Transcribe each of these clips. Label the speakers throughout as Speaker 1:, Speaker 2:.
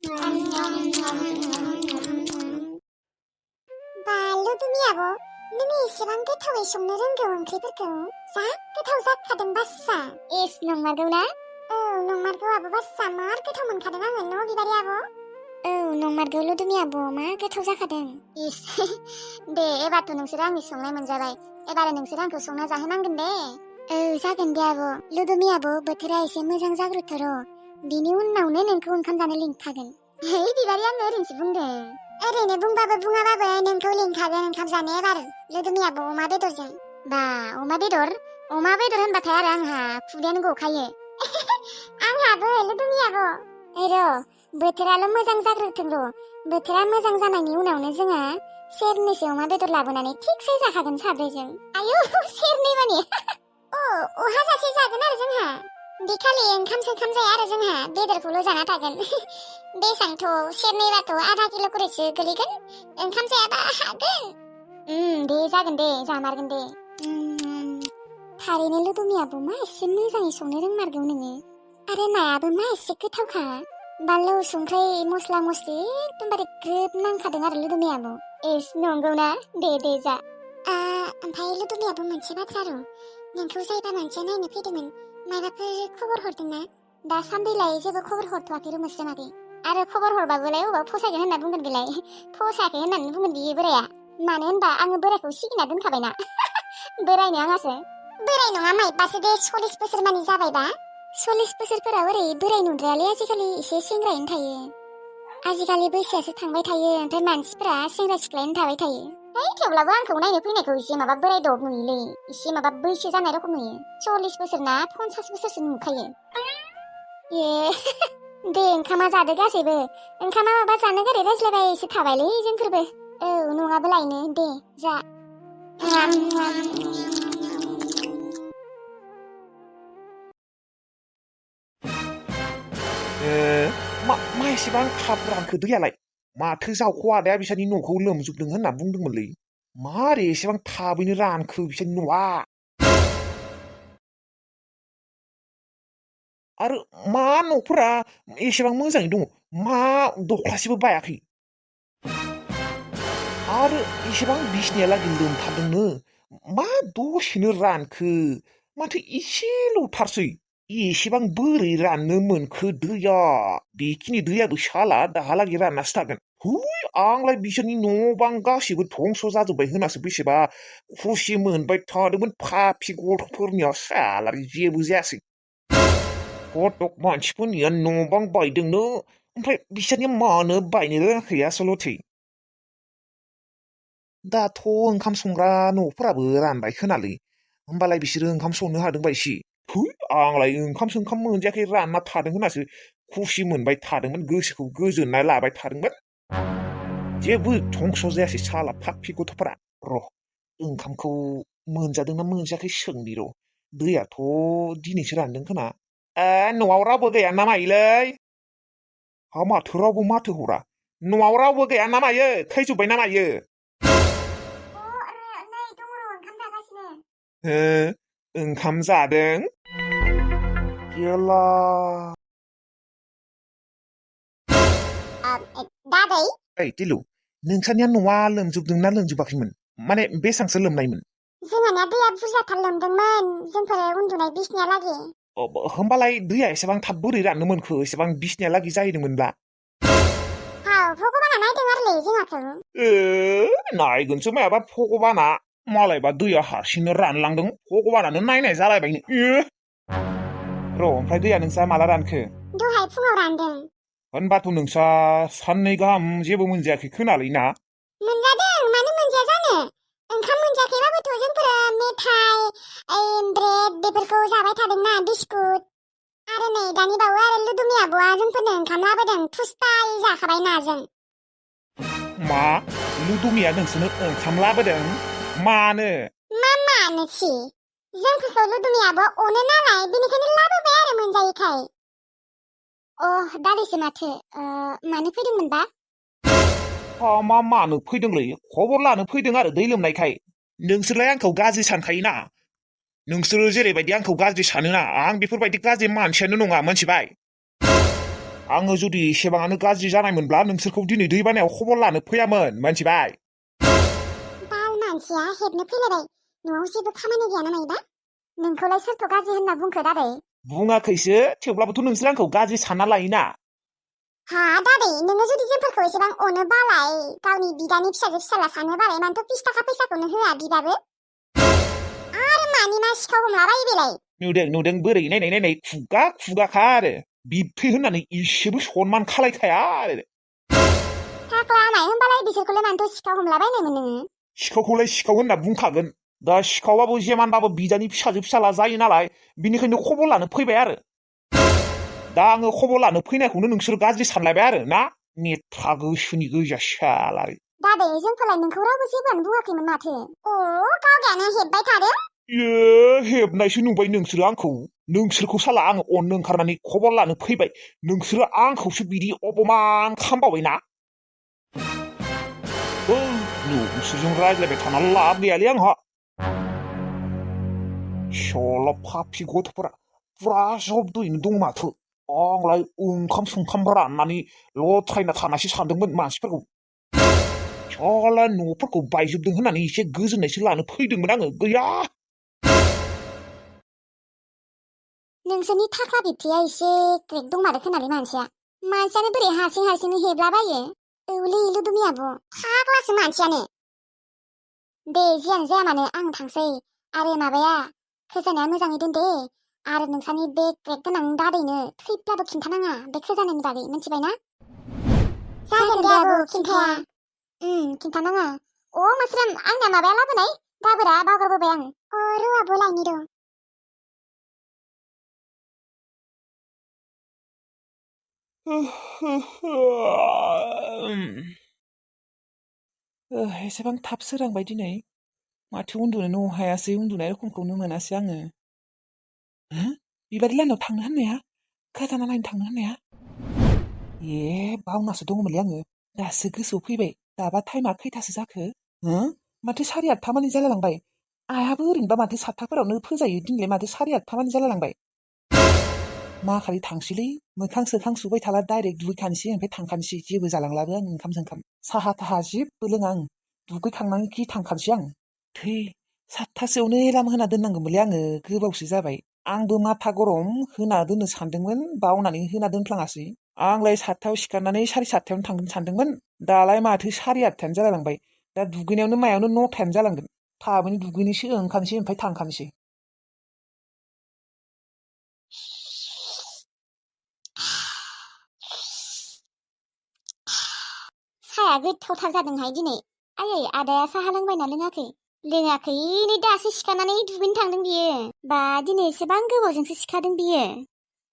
Speaker 1: बालुदुमि आब' नों एसेबां गोथावै संनो रोंगौ ओंख्रिफोरखौ जा गोथाव जाखादों बास्सा इस नंमारगौ ना औ नंमारगौ आब' बास्सा मार गोथाव मोनखादों आङो न' बिबारि आब' औ नंमारगौ लुदुमि आब' मा गोथाव जाखादों इस दे एबारथ' नोंसोर आंनि संनाय मोनजाबाय एबार नोंसोर आंखौ संना जाहोनांगोन दे औ जागोन दे आब' लुदुमि आब' बोथोरा एसे मोजां जाग्रोथों र' बिनि उनावनो नोंखौ ओंखाम जानो लिंखागोन है बिबारि आङो ओरैनोसो बुंदों ओरैनो बुंबाबो बुङाबाबो नोंखौ लिंखागोन ओंखाम जानो एबार लुदुमि आब' अमा बेदरजों बा अमा बेदर होनबाथाय आरो आंहा खुदैयानो गखायो आंहाबो लुदुमि आब' र' बोथोराल' मोजां जाग्रोथों र' बोथोरा मोजां जानायनि उनावनो जोंहा सेरनैसो अमा बेदर लाबोनानै थिगसे जाखागोन साब्रैजों आयौ सेरनै माने अहाजासे जागोन आरो जोंहा बेखालि ओंखाम सोंखाम जाया आरो जोंहा बेदरखौल' जाना थागोन बेसांथ' सेरनैबाथ' आधा किल' करेसो गोलैगोन ओंखाम जायाबा हागोन दे जागोन दे जामारगोन दे थारैनो लुदुमि आब' मा एसे मोजाङै संनो रोंमारगौ नोङो आरो नायाबो मा एसे गोथावखा बानलु संख्रि मस्ला मस्लि एकदमबारे ग्रोब नांखादों आरो लुदुमि आब' एस नंगौना दे जा ओमफ्राय लुदुमि आब' मोनसे बाथ्रा र' नोंखौ जायबा मानसिया नायनो फैदोंमोन माबाफोर खबर हरदोंना दासान्दैलाय जेबो खबर हरथ'वाखै र' मोस्रोमाखै आरो खबर हरबाबोलाय अबाव फसायगोन होनना बुंगोन बेलाय फसायाखै होननानै बुंगोन बियो बोराया मानो होनबा आङो बोरायखौ सिगिना दोनखाबायना बोरायनो आङासो बोराय नङा माइबासो दे 40 बोसोर मानि जाबायबा 40 बोसोरफोरा ओरै बोराय नंद्रायालै आजिखालि एसे सेंग्रायैनो थायो आजिखालि बैसोआसो थांबाय थायो ओमफ्राय मानसिफोरा सेंग्रा सिख्लायैनो थाबाय थायो थेवब्लाबो आंखौ नायनो फैनायखौ एसे माबा बोराय दब नुयोलै एसे माबा बैसो जानाय रखम नुयो 40 बोसोर ना 50 बोसोरसो नुखायो ए दे ओंखामा जादो गासैबो ओंखामा माबा जानो गारै रायज्लायबायसो थाबायलै जोंफोरबो औ नङाबो लायनो दे जा
Speaker 2: मा एसेबां थाब रानखो दैयालाय माथो जावख' आदाया बिसोरनि न'खौ लोमजोबदों होनना बुंदोंमोनलै मारै एसेबां थाबैनो रानखो बिसोरनि न'आ आरो मा न'फोरा एसेबां मोजाङै दङ मा दख्लासेबो बायाखै आरो एसेबां बिसनायालागै लोमथारदोंनो मा दसेनो रानखो माथो एसेल'थारसै एसेबां बोरै राननो मोनखो दैया बेखिनि दैयाबो साला दाहालागै राननासो थागोन हुइ आंलाय बिसोरनि न' बां गासिबो धंस' जाजोब्बाय होनासो बेसेबा खुसि मोनबाय थादोंमोन पापि गथ'फोरनिया साला जेबो जायासै हतक मानसिफोरनिया न' बां बायदोंनो ओमफ्राय बिसोरनिया मानो बायनो रोङाखै आसलथे दाथ' ओंखाम संग्रा न'फोराबो रानबाय खोनालै होमबालाय बिसोरो ओंखाम संनो हादों बायसि हुइ आंलाय ओंखाम सोंखाम मोनजायाखै रानना थादों होननासो खुसि मोनबाय थादोंमोन गोसोखौ गोजोननाय लाबाय थादोंमोन जेबो धंस' जायासै साला पापि गथ'फोरा र' ओंखामखौ मोनजादोंना मोनजायाखै सोंनि र' दैयाथ' दिनैसो रानदों खोना न'आव रावबो गैया ना मायोलै हा माथो रावबो माथो हरा न'आव रावबो गैया ना मायो थैजोब्बाय ना मायो हो ओंखाम जादों गेला
Speaker 1: दादै
Speaker 2: ओइ दिलु नोंसानिया न'आ लोमजोबदोंना लोमजोबाखैमोन माने बेसांसो लोमनायमोन
Speaker 1: जोंहानिया दैया बुरजाथार लोमदोंमोन जोंफोर उन्दुनाय बिसनायालागै
Speaker 2: होमबालाय दैया एसेबां थाब बोरै राननो मोनखो एसेबां बिसनायालागै जाहैदोंमोनब्ला
Speaker 1: भगबाना नायदों आरोलै जोंहाखौ
Speaker 2: नायगोनसो मायाबा भगबाना मालायबा दैया हारसिंनो रानलांदों भगबानानो नायनाय जालायबायनो र' ओमफ्राय दैया नोंसा माला रानखो
Speaker 1: दहाय फुङाव रानदों
Speaker 2: होनबाथ' नोंसा साननै गाहाम जेबो मोनजायाखै खोनालै ना
Speaker 1: मोनजादों मानो मोनजाया जानो ओंखाम मोनजायाखैबाबोथ' जोंफोरो मेथाइ ब्रेड बेफोरखौ जाबाय थादोंना बिस्कुट आरो नै दानि बावै आरो लुदुमि आब'आ जोंफोरनो ओंखाम लाबोदों फुस्टायै जाखाबाय नाजों
Speaker 2: मा लुदुमिया नोंसोरनो ओंखाम लाबोदों मानो
Speaker 1: मानोसि जोंफोरखौ लुदुमि आब'आ अनो नालाय बेनिखायनो लाबोबाय आरो मोनजायैखाय दादैसो माथो मानो फैदोंमोनबा
Speaker 2: मानो फैदोंलै खबर लानो फैदों आरो दै लोमनायखाय नोंसोरलाय आंखौ गाज्रि सानखायोना नोंसोरो जेरैबायदि आंखौ गाज्रि सानोना आं बेफोरबायदि गाज्रि मानसियानो नङा मोनथिबाय आङो जुदि एसेबाङानो गाज्रि जानायमोनब्ला नोंसोरखौ दिनै दैबानायाव खबर लानो फैयामोन मोनथिबाय
Speaker 1: बाल मानसिया हेबनो फैलायबाय न'आव जेबो खामानि गैया नामा दा नोंखौलाय सोरथ' गाज्रि होनना बुंखो दादै
Speaker 2: बुङाखैसो थेवब्लाबोथ' नोंसोर आंखौ गाज्रि सानना लायोना
Speaker 1: हा दादै नोङो जुदि जोंफोरखौ एसेबां अनो बालाय गावनि बिदानि फिसाजो फिसाला सानो बालाय मानोथ' 20 थाखा फैसाखौनो होआ बिबाबो आरो मानि मा सिखाव हमलाबायो बेलाय
Speaker 2: नुदों बोरै नायनाय खुगाखा आरो बिबथै होननानै इसेबो सनमान खालायखाया आरो
Speaker 1: फाग्ला नाय होनबालाय बिसोरखौलाय मानोथ' सिखाव हमलाबायनायमोन नोङो
Speaker 2: सिखावखौलाय सिखाव होनना बुंखागोन दा सिखावाबो जेमानबाबो बिदानि फिसाजो फिसाला जायो नालाय बिनिखायनो खबर लानो फैबाय आरो दा आङो खबर लानो फैनायखौनो नोंसोर गाज्रि सानलायबाय आरो ना नेथ्रा गोसोनि गोजा सालारि
Speaker 1: दादै जोंखौलाय नोंखौ रावबो जेबोआनो बुङाखैमोन माथो गावगायानो हेबबाय थादों
Speaker 2: हेबनायसो नुबाय नोंसोरो आंखौ नोंसोरखौ साला आङो अननो ओंखारनानै खबर लानो फैबाय नोंसोरो आंखौसो बिदि अपमान खालामबावबायना नोंसोरजों रायज्लायबाय थाना लाब गैयालै आंहा सल' पापि गथ'फोरा फुरा जब्द'यैनो दं माथो आंलाय ओंखाम संखाम राननानै लथ्रायना थानासो सानदोंमोन मानसिफोरखौ साला न'फोरखौ बायजोबदों होननानै एसे गोजोननायसो लानो फैदोंमोन आङो गैया
Speaker 1: नोंसोरनि थाखा बिबथिया एसे क्रेक दंमारो खोनालै मानसियानो बोरै हारसिंनो हेबलाबायो औलै लुदुमि आब' फाग्लासो मानसियानो दे जियानो जाया मानो आं थांसै आरो माबाया खोजानाया मोजाङै दोन दे आरो नोंसानि बे क्रेक गोनां दादैनो थैब्लाबो खिन्थानाङा बे खोजानायनि बागै मिथिबायना जागोन दे आब' खिन्थाया खिन्थानाङा मोस्रोम आंना माबाया लाबोनाय दाबोरा बावगारबोबाय आं र' आब' लायनि र'
Speaker 2: एसेबां थाब सोरांबाय दिनै माथो उन्दुनोनो हायासै उन्दुनाय रखमखौनो मोनासै आङो बिबारि लाहानाव थांनो होननाया खाजाना नायनो थांनो होननाया बावनासो दङमोनलै आङो दासो गोसोआव फैबाय दाबा टाइमा खैथासो जाखो माथो 8:30 मानि जालायलांबाय आइयाबो ओरैनोबा माथो 7थाफोरावनो फोजायो दिनैलाय माथो 8:30 मानि जालायलांबाय मा खालि थांसैलै मोखां सोखां सुबाय थाला डाइरेक्ट दुगैखानोसै ओमफ्राय थांखानोसै जेबो जालांलाबो आं ओंखाम सोंखाम साहा थाहा जेबो लोङा आं दुगैखांनानै खि थांखानोसै आं थै 7थासोआवनो एलार्म होना दोननांगौमोनलै आङो गोबावसो जाबाय आंबो माथा गरम होना दोननो सानदोंमोन बावनानै होना दोनफ्लाङासै आंलाय 7थायाव सिखारनानै 7:30 थांगोन सानदोंमोन दालाय माथो 8:30 जालायलांबाय दा दुगैनायावनो मायावनो 9 जालांगोन थाबैनो दुगैनोसै ओंखारनोसै ओमफ्राय थांखानोसै
Speaker 1: साया गोथावथार जादोंहाय दिनै आयै आदाया साहा लोंबायना लोङाखै नै दासो सिखारनानै दुगैनो थांदों बियो बा दिनै एसेबां गोबावजोंसो सिखारदों बियो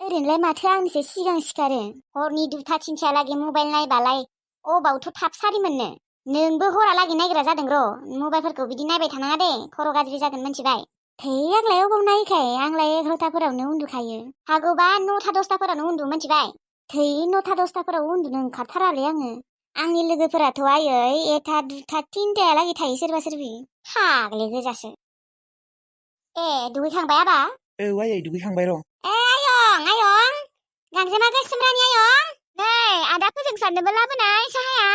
Speaker 1: ओरैनोलाय माथो आंनिसो सिगां सिखारो हरनि 2ता 3तायालागै मबाइल नायबालाय अबावथ' थाब सारि मोननो नोंबो हरालागै नायग्रा जादों र' मबाइलफोरखौ बिदि नायबाय थानाङा दे खर' गाज्रि जागोन मिथिबाय थै आंलाय अबाव नायखाय आंलाय 11ताफोरावनो उन्दुखायो हागौबा 9ता 10ताफोरावनो उन्दु मिथिबाय थै 9ता 10ताफोराव उन्दुनो ओंखारथारालै आङो आंनि लोगोफोराथ' आयै 1ता 2ता 3तायालागै थायो सोरबा सोरबि फाग्लि गोजासो दुगैखांबाय आबा
Speaker 2: आयै दुगैखांबाय र'
Speaker 1: आयं गांजेमा गोसोमरानि आयं नै आदा फोजोंसारनोबो लाबोनाय साहाया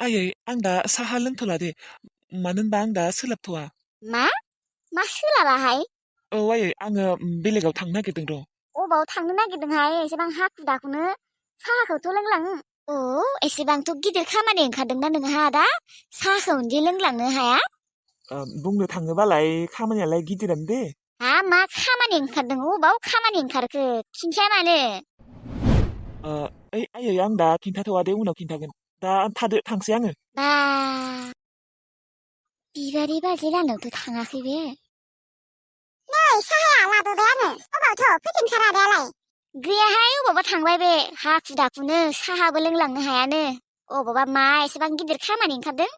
Speaker 2: आयै आं दा साहा लोंथ'ला दे मानो होनबा आं दा सोलाबथ'वा
Speaker 1: मा सोलाबाहाय
Speaker 2: आयै आङो बेलेगाव थांनो नागिरदों र'
Speaker 1: अबाव थांनो नागिरदोंहाय एसेबां हाखु दाखुनो साहाखौथ' लोंलां एसेबांथ' गिदिर खामानि ओंखारदोंना नोंहा दा साहाखौनोदि लोंलांनो हाया
Speaker 2: बुंनो थाङोबालाय खामानियालाय गिदिरानो दे
Speaker 1: मा खामानि ओंखारदों अबाव खामानि ओंखारखो खिन्थाया मानो
Speaker 2: आयै आं दा खिन्थाथ'वा दे उनाव खिन्थागोन दा थादो थांसै आङो
Speaker 1: बा बिबारि बाजै लाहानावथ' थाङाखै बे नै साहाया लाबोबाय आङो अबावथ' फोजोंसार आदायालाय गैयाहाय अबावबा थांबाय बे हाखु दाखुनो साहाबो लोंलांनो हायानो अबावबा मा एसेबां गिदिर खामानि ओंखारदों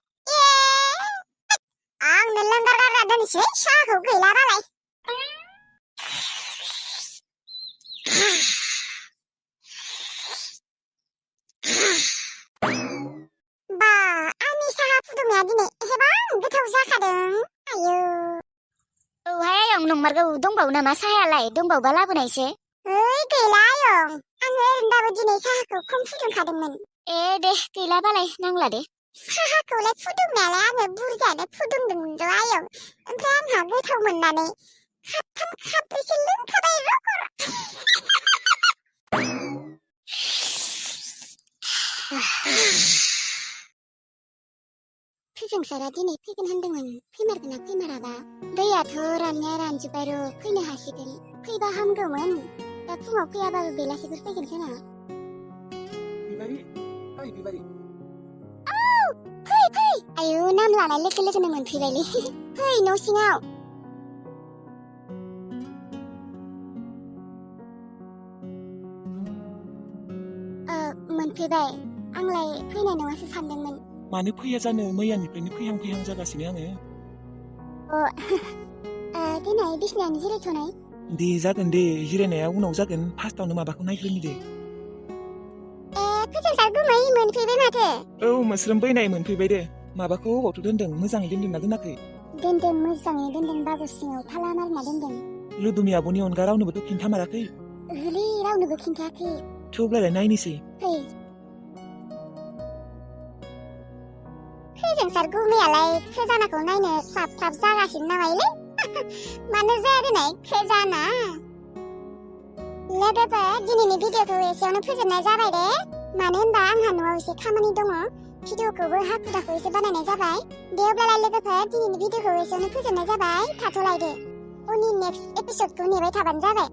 Speaker 1: आंनो लोंगारगारना दोनसै साहाखौ गैलाबालाय बा आंनि साहा फुदुंनाया दिनै एसेबां गोथाव जाखादों आयौ औहाय आयं नंमारगौ दंबावो नामा साहायालाय दंबावबा लाबोनायसै गैला आयं आङो ओरैनोबाबो दिनै साहाखौ खम फुदुंखादोंमोन। दे गैलाबालाय नांला दे। साहाखौलाय फुदुंनायालाय आङो बुरजानो फुदुंदोंमोन र' आयं। ओमफ्राय आंहा गोथाव मोननानै खाबथाम खाबब्रैसो लोंखाबाय र'। फोजोंसारा दिनै फैगोन होनदोंमोन, फैमारगोन ना फैमाराबा? दैयाथ' राननाया रानजोब्बाय र', फैनो हासिगोन। फैबा हामगौमोन, दा फुङाव फैयाबाबो बेलासिफोर फैगोन खोमा।
Speaker 2: बिबारि
Speaker 1: फै आयु नाम लानाय लोगो लोगोनो मोनफैबायलै। फै न' सिङाव। मोनफैबाय। आंलाय फैनाय नङासो सानदोंमोन।
Speaker 2: मानो फैया जानो, मैयानिफ्रायनो फैहां जागासिनो आङो।
Speaker 1: दिनै बिसिनायानो जिरायथ'नाय।
Speaker 2: दे जागोन दे, जिरायनाया उनाव जागोन, फार्स्टआवनो माबाखौ नायग्रोनि दे।
Speaker 1: फोजोंसार गुमै मोनफैबाय माथो।
Speaker 2: औ मोस्रोम बैनाय मोनफैबाय दे। माबाखौ अबावथो दोनदों, मोजाङै दोनदोंना दोनाखै?
Speaker 1: दोनदों, मोजाङै दोनदों, बाबु सिङाव थाला मारिना दोनदों।
Speaker 2: लुदुमि आब'नि अनगा रावनोबोथ' खिन्थामाराखै?
Speaker 1: ओहोलै रावनोबो खिन्थायाखै।
Speaker 2: थेवब्लालाय नायनोसै।
Speaker 1: फै। फोजोंसार गुमैयालाय खोजानाखौ नायनो ख्लाब ख्लाब जागासिनो नामायलै? मानो जाया देनाय खोजाना? लोगोफोर दिनैनि भिडिअखौ एसेयावनो फोजोबनाय जाबाय दे। मानो होनबा आंहा न'आव एसे खामानि दङ। भिडिअखौबो हाखु दाखु एसे बानायनाय जाबाय। दे अब्लालाय लोगोफोर दिनैनि भिडिअखौ एसेयावनो फोजोबनाय जाबाय। थाथ'लायदो। उननि नेक्स्ट एपिसडखौ नेबाय थाबानो जाबाय।